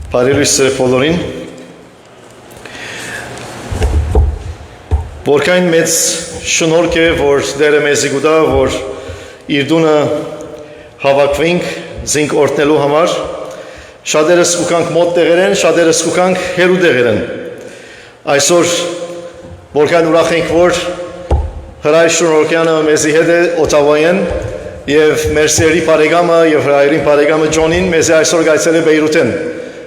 Բարելույս բոլորին, որքան մեծ շնորհք է, որ Տերը մեզի գուտա, որ իր դունը հավաքվենք զինք օրհնելու համար, շատերս ուկանք մոտ տեղեր են, շատերս ուկանք հեռու տեղեր են։ Այսօր որքան ուրախ ենք, որ Հրայր Շնորհքյանը մեզի հետ է Օտավայեն եւ մեր սերի բարեկամը եւ հրայրին բարեկամը Ջոնին մեզի այսօր գայցել է Բեյրութեն։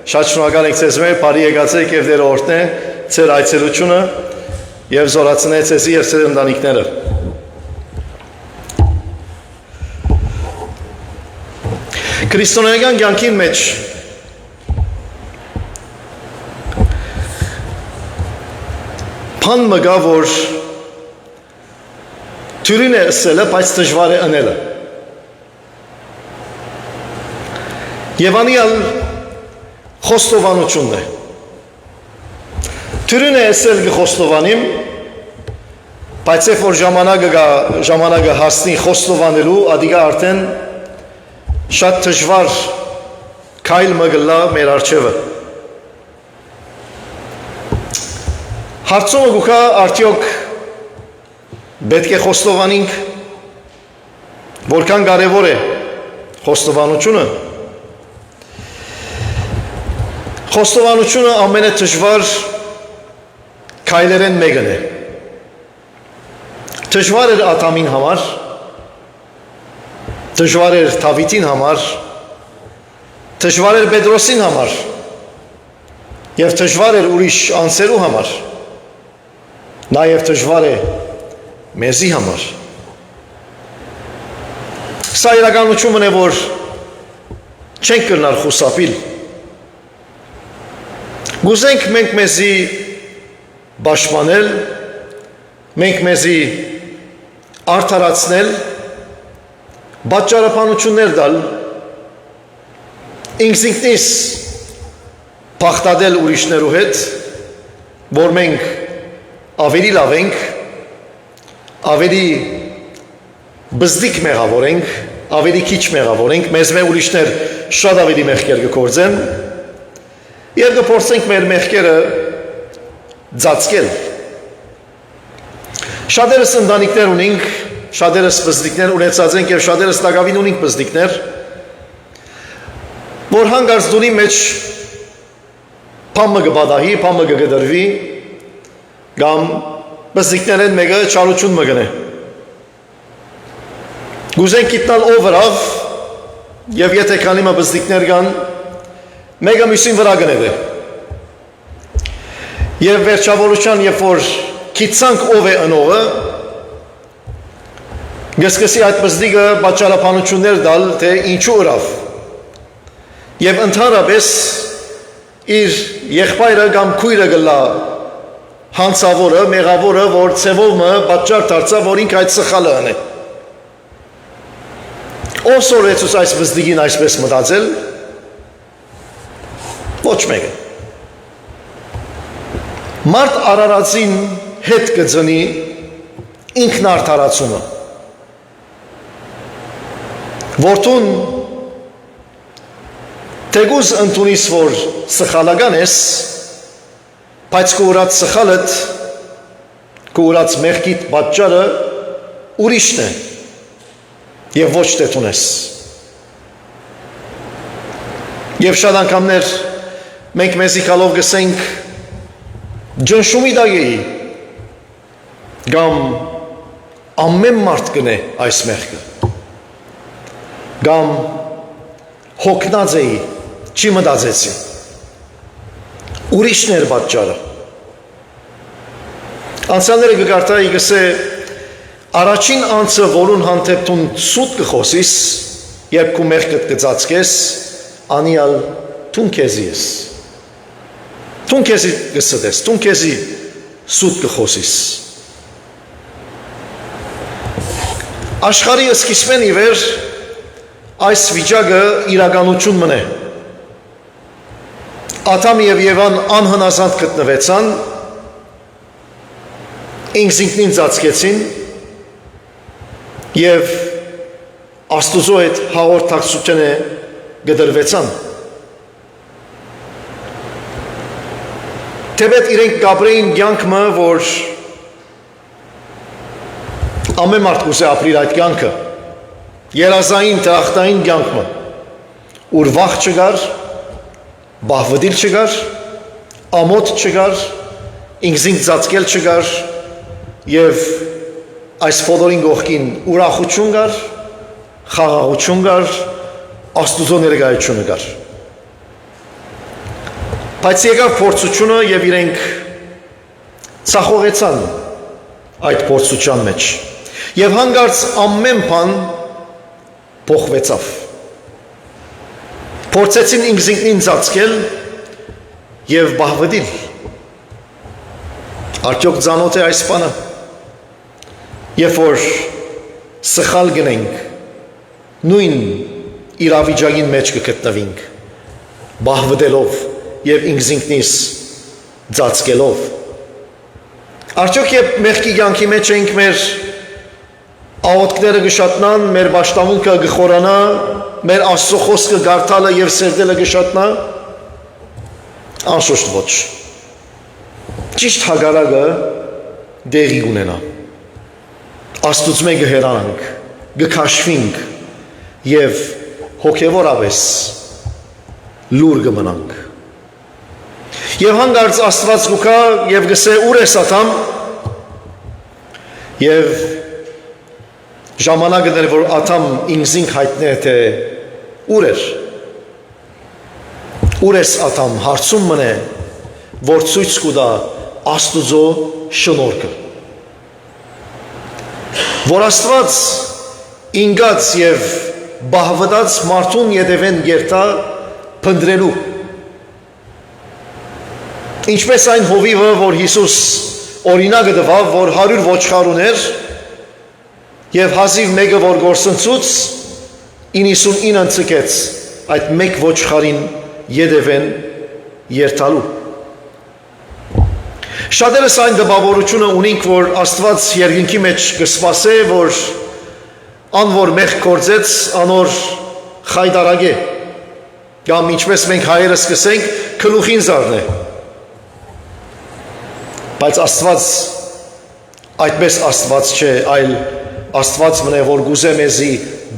Շատ շնորհակալ ենք ձեզ մեր, բարի եկացեք եւ Տերը օրհնե ձեր այցելությունը եւ զորացնե ձեզի եւ ձեր ընտանիքները։ Քրիստոնեական կյանքի մեջ բան մը կա, որ թյուրին է ասելը, բայց դժվար է անելը։ Եվ անիալ խոստովանությունն է։ Թյուրին է ասել խոստովանիմ, բայց երբ որ ժամանակը հասնի խոստովանելու, ադիգա արդեն շատ դժվար քայլ մը գլա մեր առջևը։ Հարցումը գուքա արդյոք պետք է խոստովանենք, որքան կարևոր է խոստովանությունը։ Խոստովանությունը ամենադժվար քայլերեն մեկն է։ Դժվար էր Ադամին համար, դժվար էր Դավիթին համար, դժվար էր Պետրոսին համար եւ դժվար էր ուրիշ անձերու համար։ Նաեւ դժվար է մեզի համար։ Սա իրականությունն է, որ չենք կրնալ խուսափիլ։ Գուզենք մենք մեզի պաշտպանել, մենք մեզի արդարացնել, պատճառաբանություններ տալ, ինքնիս փախտadel ուրիշներու հետ, որ մենք ավելի լավ ենք, ավելի բզդիկ մեղավոր ենք, ավելի քիչ մեղավոր ենք, մեզ մե ուրիշներ շատ ավելի մեղքեր կգործեն, եւ կփորձենք մեր մեղքերը ծածկել։ Շատերս ընտանիքներ ունենք, շատերս բզդիկներ ունեցած ենք եւ շատերս տակավին ունենք բզդիկներ, որ հանգարց դունի մեջ փամը կբադահի, փամը կգդրվի, կամ բզդիկներեն մեկը չարություն մը գնե։ Գուզենք գիտնալ ով վրավ եւ եթե քանի մը բզդիկներ կան, մեկը մյուսին վրա գնեդե։ Եվ վերջավորության, երբ որ գիտցանք ով է ընողը, գսկսի այդ բզդիկը պատճառաբանություններ տալ, թե ինչու ըրավ։ Եվ ընդհանրապես իր եղբայրը կամ քույրը գլա հանցավորը, մեղավորը, որ ցևովը պատճառ դարձավ, որ ինքը այդ սխալը անե։ Ով սորեցուց այս բզդիկին այսպես մտածել։ Ոչ մեկը։ Մարդ արարածին հետ կձնի ինքնարդարացումը։ Որտուն թեգուզ ընդունիս, որ սխալական ես, բայց կուրած սխալըդ, կուրած մեղքիդ պատճառը ուրիշն է եւ ոչ թե տունես։ Եվ շատ անգամներ մենք մեզի կալով գսենք ջնշումի դագեի, գամ ամեն մարդ կնե այս մեղքը, գամ հոգնած էի, չի մտածեցի, ուրիշներ պատճառը։ Անցյալները կգարտայի գսե առաջին անձը, որուն հանդեպ սուտ կխոսիս, երբ քու մեղքդ կծածկես, անիալ տուն քեզի ես, տուն քեզի գսդես, տուն քեզի սուտ կխոսիս։ Աշխարհի սկիզբեն ի վեր այս վիճակը իրականություն մնե։ Ադամ եւ Եվան անհնազանդ գտնվեցան, ինքնին ծածկեցին եւ Աստուծո հետ հաղորդակցությունը գդրվեցան։ Թեպետ իրենք կապրեին կյանքը, որ ամեն մարդ կուզե ապրիր այդ կյանքը, երազային, տրախտային կյանքը, ուր վախ չկար, բահվդիլ չկար, ամոթ չկար, ինքզինք ծածկել չկար և այս բոլորին կողքին ուրախություն կար, խաղաղություն կար, Աստուծո ներկայությունը կար։ Բայց եկավ փորձությունը և իրենք ցախողեցան այդ փորձության մեջ և հանկարծ ամեն բան փոխվեցավ։ Փորձեցին ինքզինքնին ծածկել և բահվդիլ։ Արդյոք ծանոթ է այս բանը։ Երբ որ սխալ գնենք, նույն իրավիճակին մեջ կգտնվենք, բահվդելով և ինքզինքնիս ծածկելով։ Արդյոք երբ մեղքի կյանքի մեջ ենք, մեր աղոթքները կշատնան, մեր պաշտամունքը կխորանա, մեր Աստծո խոսքը գարթալը և սերտելը կշատնա, անշուշտ ոչ։ Ճիշտ հակառակը դեղի կունենա։ Աստծո կհեռանանք, կքաշվենք և հոգևորապես լուր կմնանք։ Եվ հանկարծ Աստված կգա և կսե ուր ես ատամ, և ժամանակը դեր որ ատամ ինքզինք հայտնե թե ուր էր, ուր ես ատամ հարցում մնե, որ ցույց կտա Աստուծո շնորհքը, որ Աստված ինգած և բահվդած մարդուն ետևեն գերտա փնտրելու։ Ինչպես այն հովիվը, որ Հիսուս օրինակը տվավ, որ 100 ոչխար ուներ և հազիվ մեկը որ գործընծուց 99 ցկեց այդ մեկ ոչխարին ետևեն երթալու։ Շատերս այն տպավորությունը ունենք, որ Աստված երկնքի մեջ կսպասե, որ անոր մեղք գործեց, անոր խայտարագե, կամ ինչպես մենք հայերս կսենք, գլուխին զարնե։ Բայց Աստված այդպես Աստված չէ, այլ Աստված մնե, որ գուզե մեզի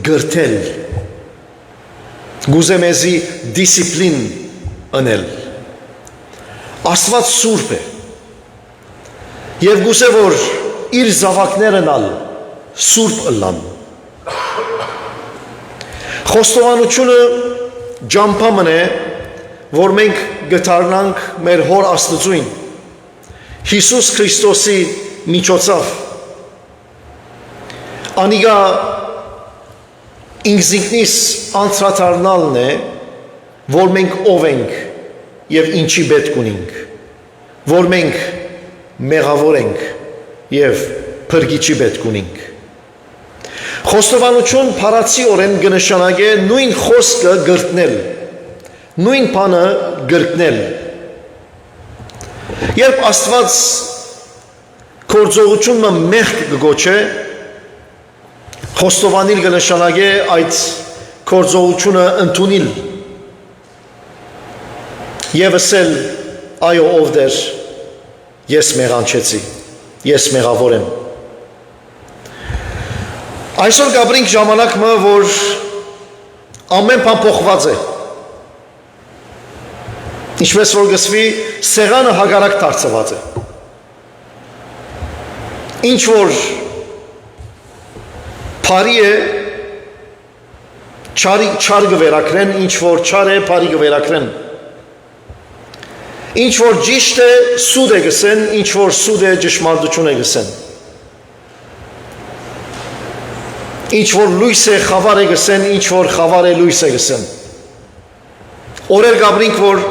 գրթել, գուզե մեզի դիսիպլին ընել։ Աստված սուրբ է և գուզե, որ իր զավակներն ալ սուրբ ըլլան։ Խոստովանությունը ջամփամն է, որ մենք գտարնանք մեր հոր Աստծուին, Հիսուս Քրիստոսի միջոցով։ Անիգա ինքզինքնիս անդրադառնալն է, որ մենք ով ենք և ինչի պետք ունենք, որ մենք մեղավոր ենք և փրկիչի պետք ունենք։ Խոստովանություն փարացիորեն կնշանակե նույն խոսքը գրտնել, նույն բանը գրտնել։ Երբ Աստված գործողությունը մեղք կգոչե, խոստովանիլ կնշանակե այդ գործողությունը ընդունել և ասել այո ով դեր, ես մեղանչեցի, ես մեղավոր եմ։ Այսօր կապրինք ժամանակը, որ ամեն բան փոխված է։ Ինչպես որ գսվի, սեղանը հագարակ դարձված է։ Ինչ որ բարի է, չար կվերակրեն, ինչ որ չար է, բարի կվերակրեն։ Ինչ որ ճիշտ է, սուտ է գսեն, ինչ որ սուտ է, ճշմարտություն է գսեն։ Ինչ որ լույս է, խավար է գսեն, ինչ որ խավար է, լույս է գսեն։ Օրեր կապրինք, որ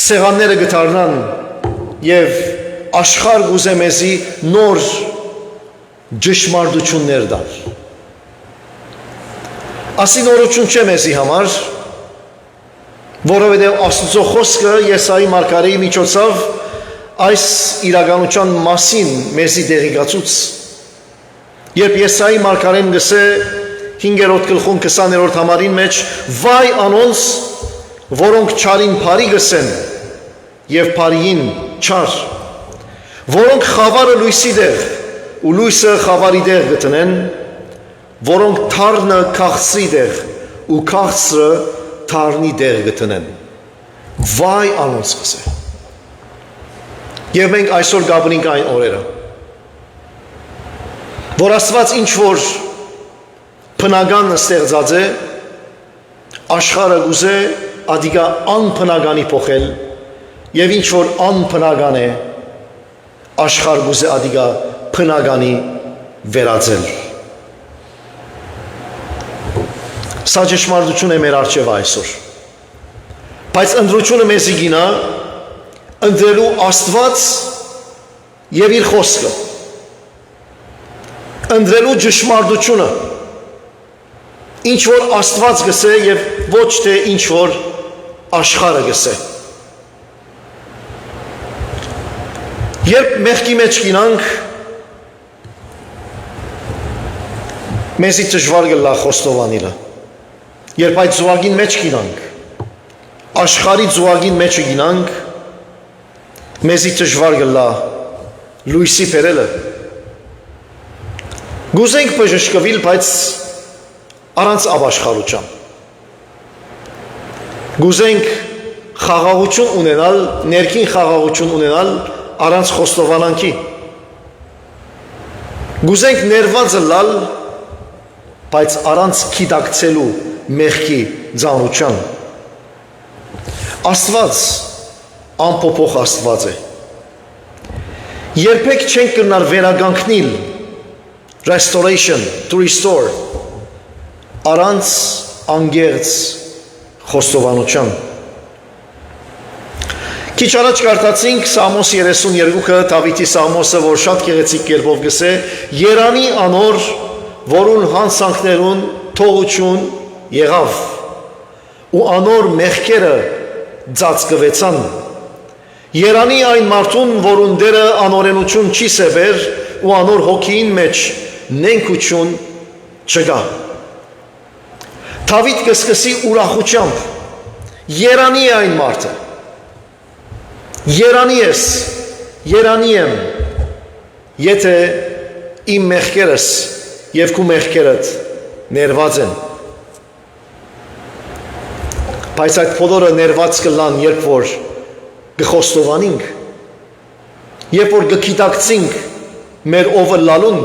սեղանները գտարնան և աշխարհ գուզե մեզի նոր ճշմարտություններ տալ։ Ասի նորություն չէ մեզի համար, որովհետև Աստծո խոսքը Եսայի մարգարեի միջոցով այս իրականության մասին մեզի դեղիկացուց։ Երբ Եսայի մարգարեն գսե 5-րդ գլխում 20-րդ համարին մեջ, վայ անոնց, որոնք չարին բարի գսեն եւ բարիին չար, որոնք խավարը լույսի դեղ ու լույսը խավարի դեղ գտնեն, որոնք թարնը քաղցրի դեղ ու քաղցրը թարնի դեղ գտնեն։ Վայ անոնց կսե։ Եվ մենք այսօր գաբնենք այն օրերը, որ Աստված ինչ որ բնական ստեղծած է, աշխարհը գուզե ադիգա անբնականի փոխել, եւ ինչ որ անբնական է, աշխարհ գուզե ադիգա բնականի վերածել։ Սա ճշմարտություն է մեր առջև այսօր։ Բայց ընդրությունը մեզի գինա ընդրելու Աստված եւ իր խոսքը, ընդրելու ճշմարտությունը, ինչ որ Աստված գսե եւ ոչ թե ինչ որ աշխարհը գսե։ Երբ մեղքի մեջ գինանք, մեզի դժվար գլա խոստովանելը։ Երբ այդ զուգին մեջ գինանք, աշխարհի զուգին մեջ գինանք, մեզի դժվար գլա լույսի բերելը։ Գուզենք բժշկվել, բայց առանց ապաշխարության։ Գուզենք խաղաղություն ունենալ, ներքին խաղաղություն ունենալ առանց խոստովանանքի։ Գուզենք ներված լալ, բայց առանց գիտակցելու մեղքի ծանրության։ Աստված անփոփոխ Աստված է։ Երբեք չենք կրնար վերագանքնել, restoration, to restore, առանց անգերց խոստովանության։ Քիչ առաջ կարդացինք Սամոս 32-ը, Դավիթի Սամոսը, որ շատ գեղեցիկ կերպով գսե, Երանի անոր, որուն հանցանքներուն թողություն եղավ, ու անոր մեղքերը ծածկվեցան։ Երանի այն մարդուն, որուն դերը անօրենություն չի սևեր, ու անոր հոգին մեջ նենքություն չկա։ Դավիթ կսկսի ուրախությամբ, երանի է այն մարդը, երանի ես, երանի եմ, եթե իմ մեղքերս և քու մեղքերդ ներված են։ Բայց այդ բոլորը ներված կլան, երբ որ գխոստովանինք, երբ որ գգիտակցինք մեր ովը լալուն,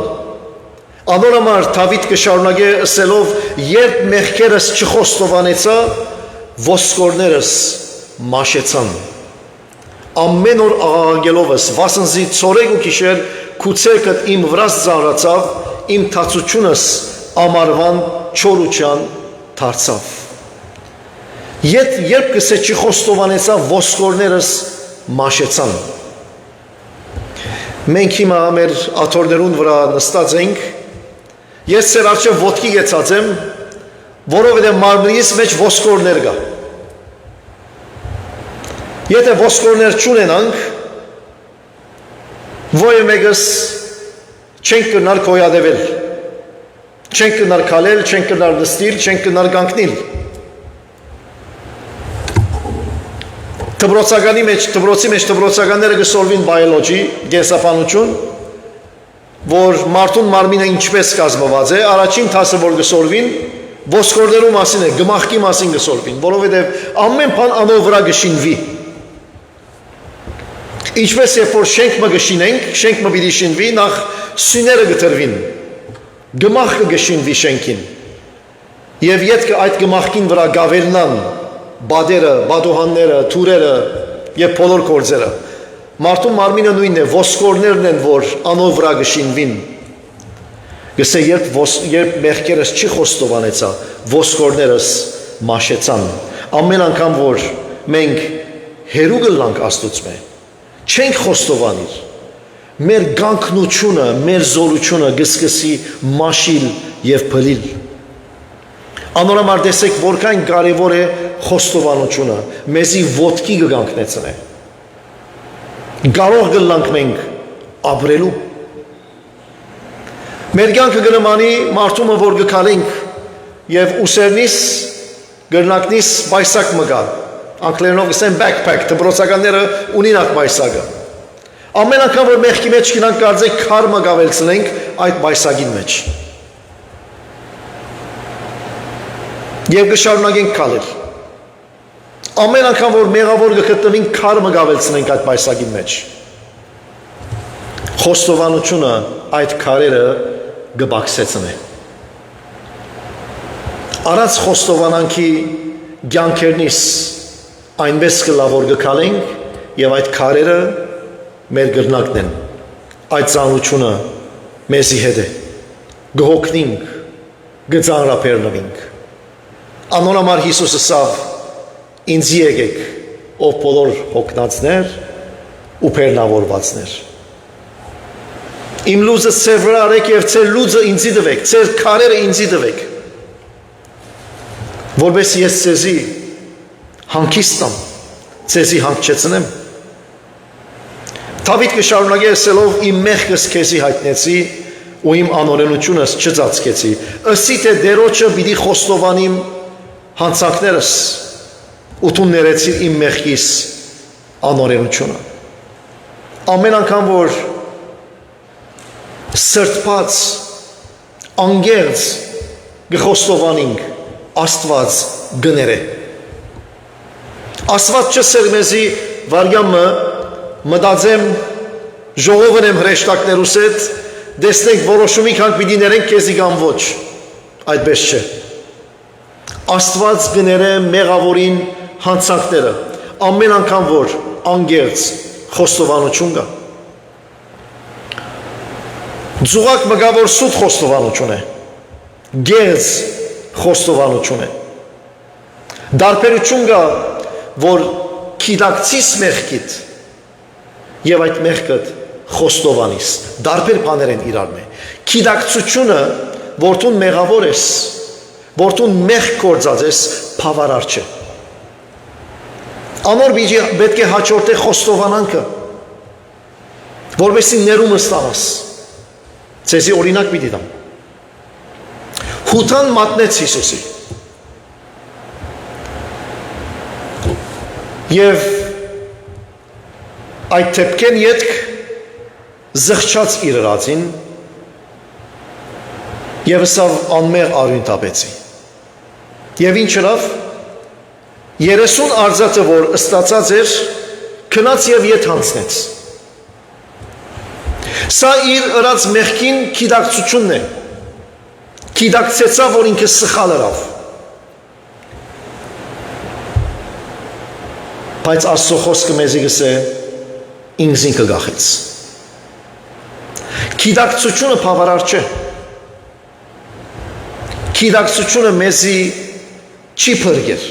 անոր համար Դավիթ կշարունակե ասելով, երբ մեղքերս չխոստովանեցա, ոսկորներս մաշեցան։ Ամեն օր աղաղագելովս, վասնզի ցորեկ ու գիշեր քուցերքդ իմ վրաս ծանրացավ, իմ թացությունս ամարվան չորության դարձավ։ Երբ կսե չխոստովանեցա, ոսկորներս մաշեցան։ Մենք հիմա մեր աթոռներուն վրա նստած ենք, ես ծեր արջև ոտքի գեցած եմ, որովհետև մարմնիս մեջ ոսկորներ կա։ Եթե ոսկորներ չունենանք, ոյը մեկս չենք կրնար կոյադևել, չենք կրնար քալել, չենք կրնար նստիլ, չենք կրնար կանգնել։ Դպրոցի մեջ դպրոցականները կսորվին բայոլոգի, գենսապանություն, որ մարդուն մարմինը ինչպես կազմված է, առաջին դասը որ կսորվին, ոսկորներու մասին է, գմախքի մասին կսորվին, որովհետև ամեն բան անով վրա կշինվի։ Ինչպես երբ որ շենք մը կշինենք, շենք մը պիտի շինվի, նախ սյուները կտրվին, գմախքը կշինվի շենքին, և ետքը այդ գմախքին վրա գավելնան բադերը, բադոհանները, թուրերը և բոլոր գործերը։ Մարդու մարմինը նույնն է, ոսկորներն են, որ անով վրա կշինվին։ Գսե երբ մեղքերս չի խոստովանեցա, ոսկորներս մաշեցան։ Ամեն անգամ, որ մենք հերու գլանք Աստուծմե, չենք խոստովանիր, մեր գանքնությունը, մեր զորությունը գսկսի մաշիլ և փլիլ։ Անորամար տեսեք, որքան կարևոր է խոստովանությունը, մեզի ոտքի կգանքնեցնե։ Կարող գլանք մենք ապրելու։ Մեր կյանքը կնմանի մարդումը, որ գքալենք և ուսերնիս, գրնակնիս բայսակ մգա, անգլերենով ասեն backpack, դպրոցականները ունին այդ մայսագը։ Ամեն անգամ որ մեղքի մեջ գնանք կարծենք քարմը գավելցնենք այդ մայսագին մեջ։ Եվ կշարունակենք քալել։ Ամեն անգամ որ մեղավոր կգտնվենք քարմը գավելցնենք այդ մայսագին մեջ։ Խոստովանությունը այդ քարերը կբացեցնի։ Առանց խոստովանանքի կյանքերնից այնպես կլավոր կքալենք եւ այդ քարերը մեր գրնակն են։ Այդ ծանրությունը մեզի հետ է։ Գողքնինք, գծանրապերնվինք։ Անոնամար Հիսուսը սավ ինձ եկեք, ով բոլոր հոգնածներ ու բեռնավորվածներ։ Իմ լուծը ձեր վրա արեք եւ ձեր լուծը ինձի տվեք, ձեր քարերը ինձի տվեք։ Որպես ես ձեզի հանգիստամ, ձեզի հանգչեցնեմ։ Դավիթ կշարունակի ասելով իմ մեղքս քեզի հայտնեցի ու իմ անօրենությունս չծածկեցի։ Ըսի թե դերոջը պիտի խոստովանիմ հանցանքներս ու դու ներեցիր իմ մեղքիս անօրենությունը։ Ամեն անգամ որ սրտված անգերձ գխոստովանինք Աստված գները։ Աստված չսեր մեզի վարյամը մտածեմ ժողովն եմ հրեշտակներուս հետ դեսնենք որոշումի քանք պիտի ներենք քեզի կամ ոչ։ Այդպես չէ։ Աստված գները մեղավորին հանցանքները ամեն անգամ որ անգերձ խոստովանություն կա։ Ձուղակ մգավոր սուտ խոստովանություն է։ Գերձ խոստովանություն է։ Դարբերություն կա, որ քիդակցիս մեղքիդ եւ այդ մեղքդ խոստովանիս։ Դարբեր բաներ են իրար մե։ Քիդակցությունը, որ դու մեղավոր ես, որ դու մեղք գործած ես, բավարար չէ։ Անոր պետք է հաջորդե խոստովանանքը, որովհետեւ ներումը ստանաս։ Ձեզի օրինակ պիտի տամ։ Հութան մատնեց Հիսուսի։ Եվ այդ թեպքեն ետք զղջաց իր ռացին եւ սավ անմեղ արյուն տապեցի։ Եվ ինչ հրավ 30 արձածը որ ստացած էր քնած եւ ետ հանցնեց։ Սա իր ըրած մեղքին քիդակցությունն է։ Քիդակցեցավ որ ինքը սխալ ըրավ։ Բայց Աստծո խոսքը մեզի գսե ինձ ինքը գախեց։ Քիդակցությունը բավարար չէ։ Քիդակցությունը մեզի չի փրկեր։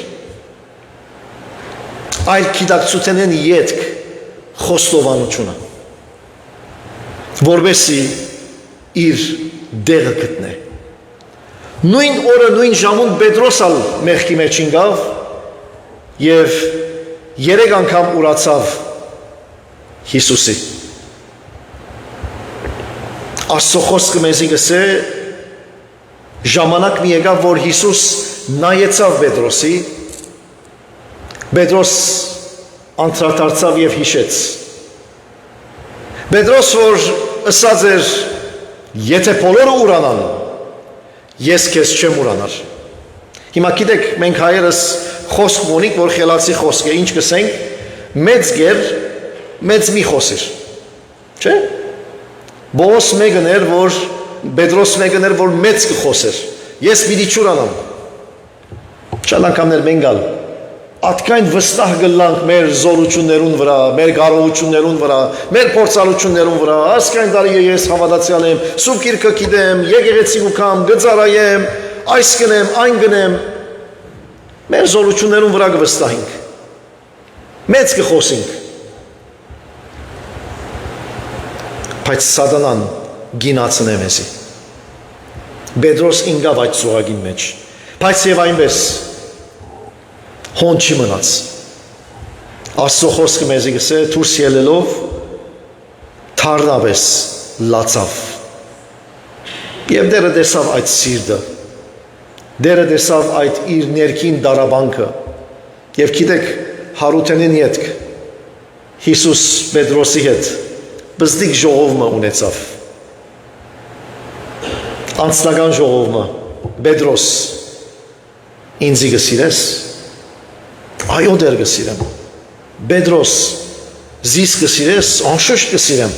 Այլ քիդակցութենեն ետք խոստովանությունը, որովհետեւ իր դեղը գտնե։ Նույն օրը, նույն ժամուն Պետրոս ալ մեղքի մեջ ինգավ եւ 3 անգամ ուրացավ Հիսուսի։ Աստծո խոսքը մեզի գսե ժամանակ մի եկավ, որ Հիսուս նայեցավ Պետրոսի, Պետրոս անդրադարձավ եւ հիշեց։ Պետրոս որ ասած էր, եթե բոլորը ուրանան, ես քեզ չեմ ուրանար։ Հիմա գիտեք, մենք հայերս խոսք ունենք, որ խելացի խոսք է, ինչ կսենք, մեծ գեր, մեծ մի խոսիր։ Չէ՞։ Բողոս մեկն էր, որ Պետրոս մեկն էր, որ մեծ կխոսեր։ Ես պիտի չուրանամ։ Շատ անգամներ մենք գալ Ատկայն վստահ գլանք մեր զորություններուն վրա, մեր կարողություններուն վրա, մեր փորձառություններուն վրա, ասկայն տարի ես հավատացյալ եմ, սուրբ գիրքը գիտեմ, եկեղեցի կամ, գծարայեմ, այս կնեմ, այն կնեմ։ Մեր զորություններուն վրա կվստահենք։ Մեծ կխոսենք։ Բայց սատանան գինացնե մեզի։ Պետրոս ինգավ այդ ծուղակին մեջ։ Բայց եւ այնպես հոն չի մնաց։ Աստծո խոսքը մեզի գսե դուրս ելելով թարնավես լացավ։ Եվ դերը տեսավ այդ սիրտը։ Դերը տեսավ այդ իր ներքին դարաբանքը։ Եվ գիտեք, Հարութենին ետք Հիսուս Պետրոսի հետ բզդիկ ժողովը ունեցավ անձնական ժողովը Պետրոս ինձի գսիրես այո դեր գսիրեմ Պետրոս զիս գսիրես անշուշտ գսիրեմ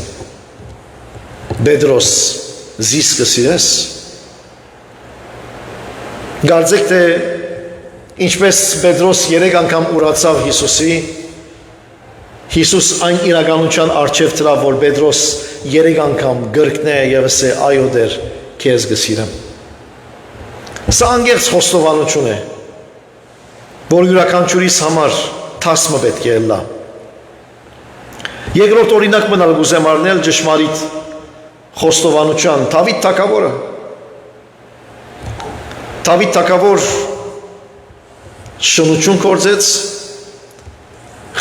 Պետրոս զիս գսիրես Գարձեք թե ինչպես Պետրոս 3 անգամ ուրացավ Հիսուսի Հիսուս այն իրականության առջև դրավ որ Պետրոս 3 անգամ գրկնե եւ ասե այո դեր քեզ գսիրեմ Սա անգերց խոստովանություն է որ յուրաքանչյուրիս համար թասմը պետք է լա Երկրորդ օրինակ մնալ գուզեմ առնել ճշմարիտ խոստովանության Դավիթ թագավորը Դավիթ թագավոր շնություն կործեց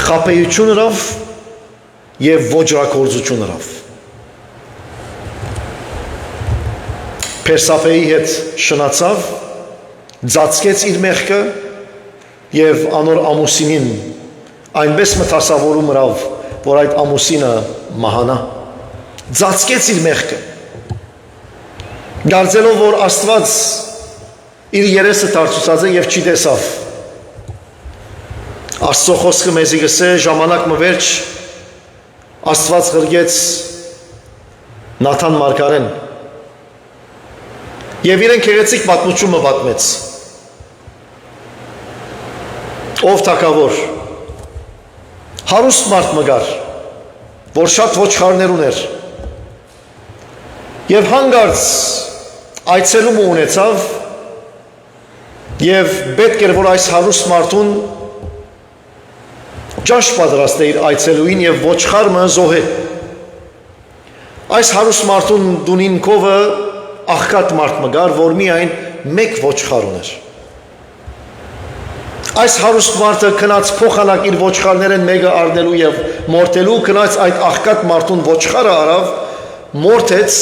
խապեյություն հրավ և ոջրակործություն հրավ Պերսապեի հետ շնացավ ձացկեց իր մեղքը և անոր ամուսինին այնպես մտասավորում հրավ որ այդ ամուսինը մահանա ձացկեց իր մեղքը գարձելով որ Աստված իր երեսը դարձուցած է և չի տեսավ Աստծո խոսքը մեզի գսե ժամանակ մը վերջ Աստված ղրգեց Նաթան Մարգարեն և իրեն քեղեցիկ պատմությունը պատմեց ով թագավոր հարուստ մարդ մգար որ շատ ոչխարներ ուներ և հանգարց այցելում ունեցավ և պետք էր որ այս հարուստ մարդուն ճաշ պատրաստ է իր այցելուին և ոչխարը զոհե այս հարուստ մարդուն դունին կովը աղքատ մարդ մգար որ միայն մեկ ոչխար ուներ այս հարուստ մարդը քնած փոխանակ իր ոչխարներեն մեկը առնելու և մորթելու քնած այդ աղքատ մարդուն ոչխարը արավ մորթեց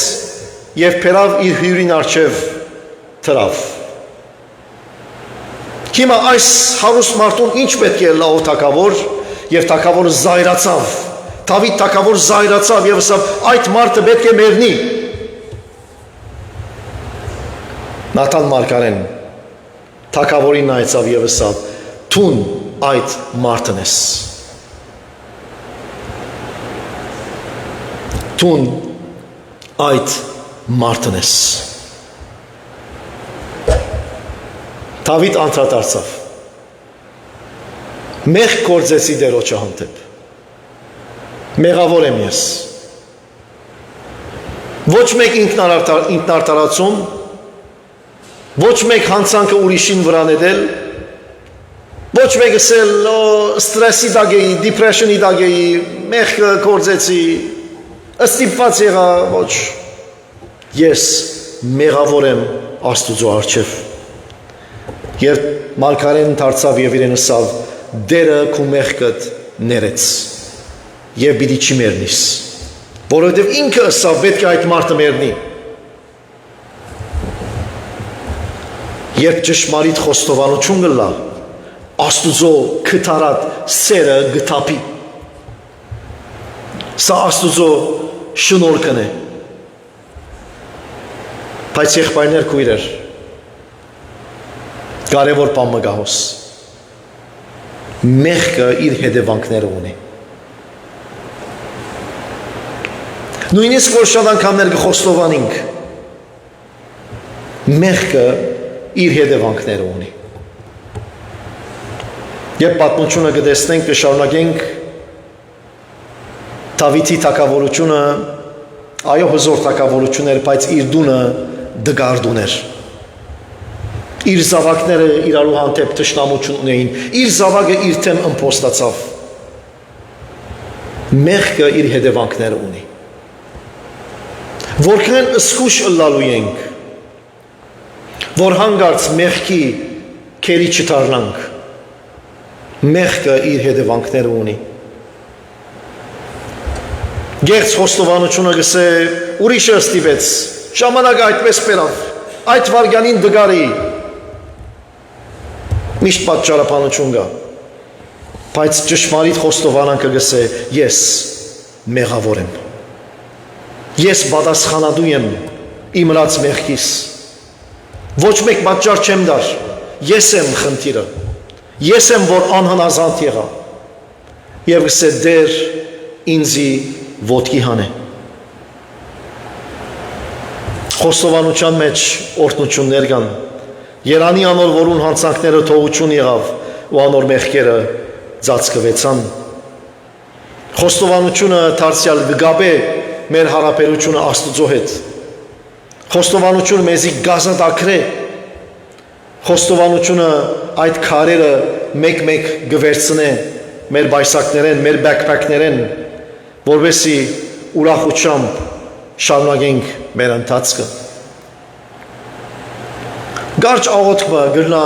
և բերավ իր հյուրին առջև թրավ Հիմա այս հարուստ մարդուն ինչ պետք է լավ թագավոր և թագավորը զայրացավ Դավիթ թագավոր զայրացավ և ասավ այդ մարդը պետք է մեռնի Նաթան Մարգարեն թագավորին նայեցավ և ասավ Թուն այդ մարդն ես Թուն այդ մարդն ես Դավիթ անդրադարձավ Մեղ կործեցի դերոջը հանդեպ Մեղավոր եմ ես Ոչ մեկ ինքնարտարացում Ոչ մեկ հանցանքը ուրիշին վրա նետել Ոչ մեկ ասել ստրեսի դագեի, դիպրեշնի դագեի Մեղ կործեցի Ստիպված եղա ոչ Ես մեղավոր եմ Աստուծո առջև Երբ Մարգարեն դարձավ և իրեն ասավ դերը քու մեղքդ ներեց և պիտի չի մեռնիս որովհետև ինքը ասավ պետք է այդ մարդը մեռնի երբ ճշմարիտ խոստովանություն կլա Աստուծո քթարած սերը գտապի սա Աստուծո շնորհքն է բայց եղբայրներ քույրեր կարևոր բան մը գահոս մեղքը իր հետևանքները ունի նույնիսկ որ շատ անգամներ կխոստովանենք մեղքը իր հետևանքները ունի երբ պատմությունը կտեսնենք կշարունակենք Դավիթի թագավորությունը այո հզոր թագավորություն էր բայց իր դունը դգարդ ուներ իր զավակները իրարու հանդեպ թշնամություն ունեին իր զավակը իր թեմ ըմփոստացավ մեղքը իր հետևանքները ունի որքան ըսկուշ ըլլալու ենք որ հանգարց մեղքի քերի չդառնանք մեղքը իր հետևանքները ունի Գերց խոստովանությունը գսե ուրիշը ստիպեց ժամանակը այդպես բերավ այդ վարգանին դգարի միշտ պատճառաբանություն կա Բայց ճշմարիտ խոստովանանքը գսե ես մեղավոր եմ։ Ես պատասխանատու եմ իմ լած մեղքիս։ Ոչ մեկ պատճառ չեմ դար։ Ես եմ խնդիրը։ Ես եմ որ անհնազանդ եղա։ Եվ գսե դեր ինձի ոտքի հանե։ Խոստովանության մեջ օրհնություններ կան։ Երանի անոր որուն հանցանքները թողություն եղավ ու անոր մեղքերը ծածկվեցան։ Խոստովանությունը դարձյալ գաբե մեր հարաբերությունը Աստծո հետ։ Խոստովանությունը մեզի գազադակրե։ Խոստովանությունը այդ քարերը մեկ-մեկ գվերցնե մեր բայսակներեն, մեր բэկփեքներեն, որովհետեւ ուրախությամբ շարունակենք մեր ընթացքը։ Գարջ աղոթքը գրնա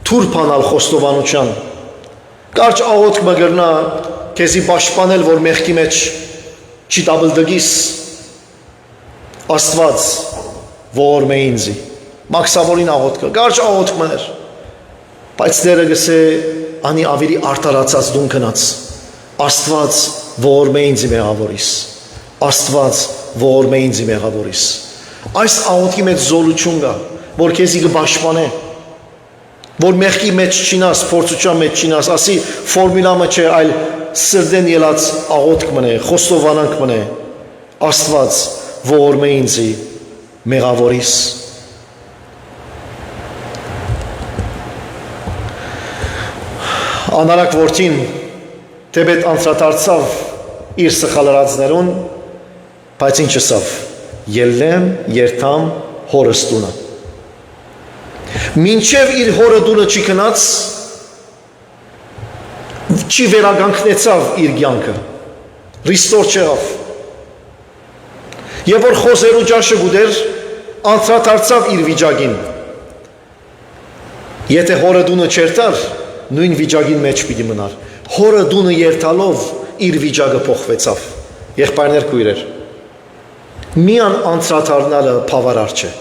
թուրփանալ խոստովանության։ Գարջ աղոթքը գրնա քեզի պաշտպանել, որ մեղքի մեջ չի տաբլդգիս։ Աստված ողորմ է ինձի։ Մաքսավորին աղոթքը, գարջ աղոթքներ։ Բայց Տերը գսե անի ավելի արտարացած դուն քնած։ Աստված ողորմ է ինձի մեղավորիս։ Աստված ողորմ է ինձի մեղավորիս։ Այս աղոթքի մեջ զորություն կա, որ քեզի կպաշտպանե, որ մեղքի մեջ չինաս, փորձության մեջ չինաս, ասի ֆորմուլամը չէ, այլ սրդեն ելած աղոթք մնե, խոստովանանք մնե։ Աստված ողորմ է ինձի մեղավորիս։ Անարակ որդին թեպետ անցրադարձավ իր սխալարածներուն, բայց ինչ ասավ, ելնեմ երթամ հորս տունը։ Մինչև իր հորը տունը չի գնաց, չի վերականգնեցավ իր կյանքը, ռիստոր չեղավ։ Եվ որ խոզերու ճաշը գուդեր, անցրադարձավ իր վիճակին։ Եթե հորը տունը չերտար, նույն վիճակին մեջ պիտի մնար։ Հորը տունը երթալով իր վիճակը փոխվեցավ։ Եղբայրներ քույրեր, միան անցրադառնալը բավարար չէ։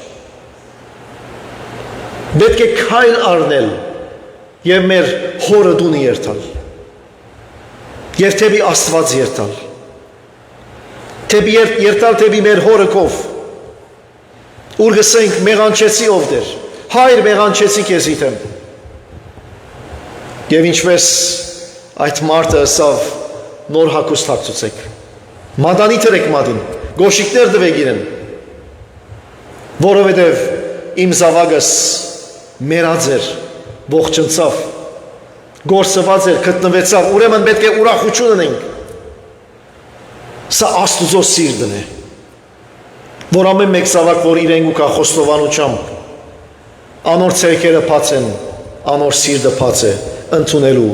Պետք է քայլ առնել եւ մեր հորը տունը երթալ։ Եվ թեպի Աստված երթալ։ Թեպի երթալ թեպի մեր հորը կով։ Ուր գսենք մեղանչեցի ով դեր։ Հայր մեղանչեցի քեզ իթեմ։ Եվ ինչպես այդ մարդը ասավ, նոր հագուստ հագցուցեք։ Մադանի թրեք մադին, գոշիկներ դվեք իրեն։ Որովհետև իմ զավակս մերած էր, ողջնցավ, գործված էր, գտնվեցավ, ուրեմն պետք է ուրախություն ունենք։ Սա Աստուծո սիրտն է, որ ամեն մեկ զավակ, որ իրեն ուկա խոստովանությամբ, անոր ցերկերը բաց են, անոր սիրտը բաց է, ընդունելու,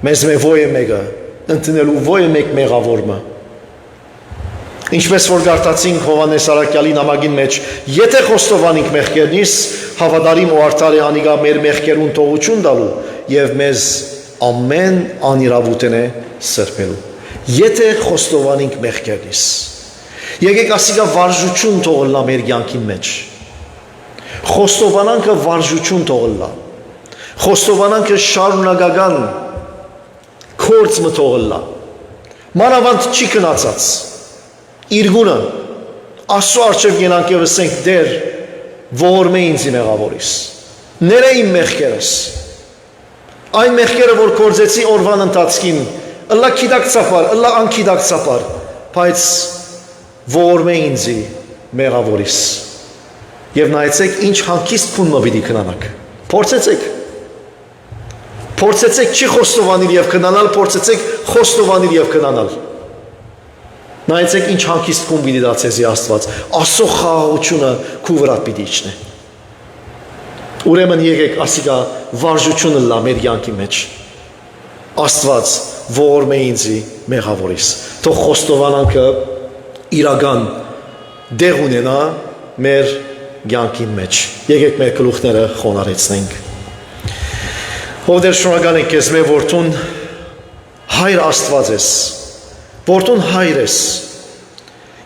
մեզ մե ոյ է մեկը, ընդունելու ոյ է մեկ մեղավորը։ Ինչպես որ գարտացինք Հովանես Արաքյալի նամակին մեջ, եթե խոստովանենք մեղքերնից, հավատարիմ ու արդար է անիկա մեր մեղքերուն թողություն տալու եւ մեզ ամեն անիրավութեն է սրբելու։ Եթե խոստովանենք մեղքերնից, եկեք ասիկա վարժություն թողլա մեր կյանքին մեջ։ Խոստովանանքը վարժություն թողլա։ Խոստովանանքը շարունակական կորց մթողլա։ Մանավանդ չի կնացած։ Իր գունը Աստծո առջև գնանք եւ ասենք դեր ողորմ է ինձ մեղավորիս։ Ները իմ մեղքերս։ Այն մեղքերը, որ կործեցի օրվան ընթացքին, ըլլա քիդակցապար, ըլլա անքիդակցապար, բայց ողորմ է ինձ մեղավորիս։ Եվ նայեցեք ինչ հանգիստ փունը պիտի քնանաք։ Փորձեցեք։ Փորձեցեք չի խոստովանել եւ քնանալ, փորձեցեք խոստովանել եւ քնանալ։ Նայեցեք ինչ հանգիստ կում պիտի դարձեզի Աստված, Աստծո խաղաղությունը քու վրա պիտի իջնե։ Ուրեմն եկեք ասիկա վարժությունը լա մեր կյանքի մեջ։ Աստված ողորմ է ինձի մեղավորիս։ Թող խոստովանանքը իրական դեղ ունենա մեր կյանքի մեջ։ Եկեք մեր գլուխները խոնարհեցնենք։ Ով դեր շնորհակալ ենք քեզ մեր որդուն հայր Աստված ես։ Որդուն հայր ես,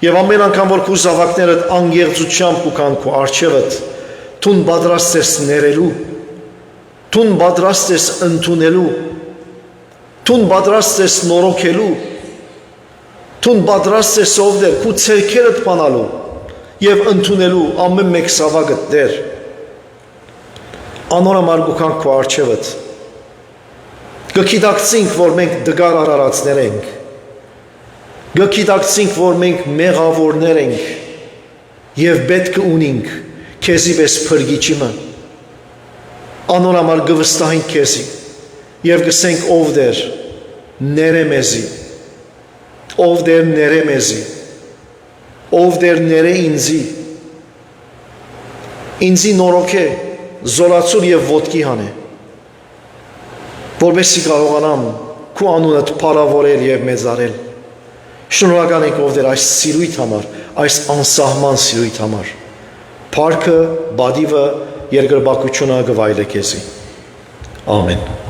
և ամեն անգամ, որ քու զավակներդ անգեղծությամբ կուքան քու արջևդ, թուն պատրաստ ես ներելու, թուն պատրաստ ես ընդունելու, Տուն պատրաստ ես նորոգելու, տուն պատրաստ ես ով դեր, քու ցերքերդ բանալու եւ ընդունելու ամեն մեկ սավագը դեր։ Անորամար գուքանք քո արջևդ։ Գկիտակցինք, որ մենք դգար արարածներ ենք։ Գկիտակցինք, որ մենք մեղավորներ ենք եւ պետք ունենք քեզի պես փրկիչիմը։ Անորամար գվստահենք քեզի եւ գսենք ով դեր ները մեզի, ով դեր ները մեզի, ով դեր ները ինձի նորոգե, զորացուր եւ ոտքի հանե, որովհետեւ կարողանամ քո անունդ փառավորել եւ մեծարել։ Շնորհակալ ենք ով դեր այս սիրույթ համար, այս անսահման սիրույթ համար։ Փառքը, բադիվը, երկրպագությունը գվայելե քեզի։ Ամեն։